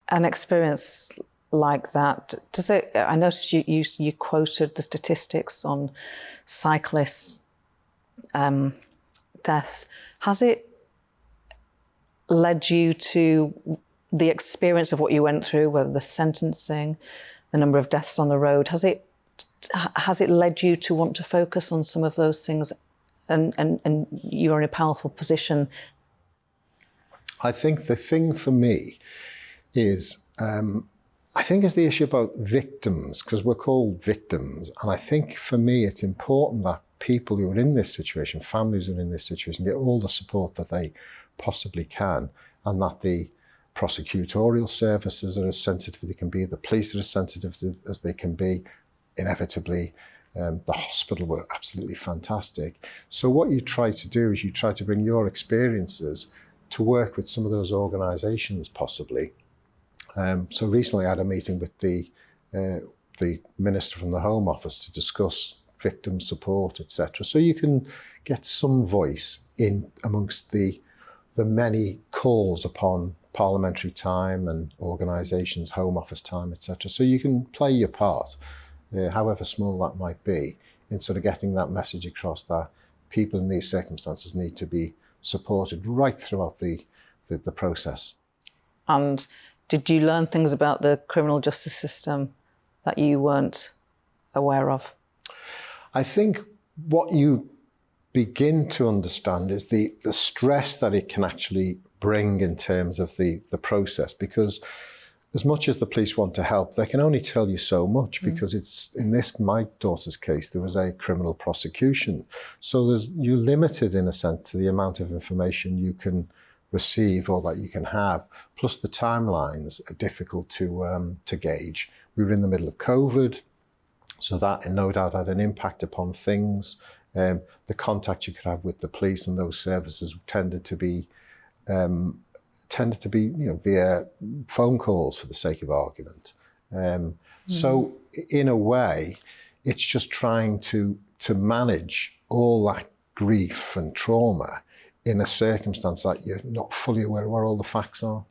an experience like that, does it? I noticed you quoted the statistics on cyclists' deaths. Has it led you to the experience of what you went through, whether the sentencing, the number of deaths on the road? Has it led you to want to focus on some of those things? And you're in a powerful position. I think the thing for me is, I think it's the issue about victims, because we're called victims. And I think for me, it's important that people who are in this situation, families who are in this situation, get all the support that they possibly can, and that the prosecutorial services are as sensitive as they can be, the police are as sensitive as they can be, inevitably. The hospital were absolutely fantastic. So what you try to do is you try to bring your experiences to work with some of those organisations possibly. So recently I had a meeting with the Minister from the Home Office to discuss victim support, etc. So you can get some voice in amongst the many calls upon parliamentary time and organisations, Home Office time, etc. So you can play your part, however small that might be, in sort of getting that message across that people in these circumstances need to be supported right throughout the process. And did you learn things about the criminal justice system that you weren't aware of? I think what you begin to understand is the stress that it can actually bring in terms of the process, because as much as the police want to help, they can only tell you so much, because it's, in my daughter's case, there was a criminal prosecution. So you're limited in a sense to the amount of information you can receive or that you can have. Plus the timelines are difficult to gauge. We were in the middle of COVID, so that no doubt had an impact upon things. The contact you could have with the police and those services tended to be via phone calls for the sake of argument. So in a way, it's just trying to manage all that grief and trauma in a circumstance that you're not fully aware of where all the facts are.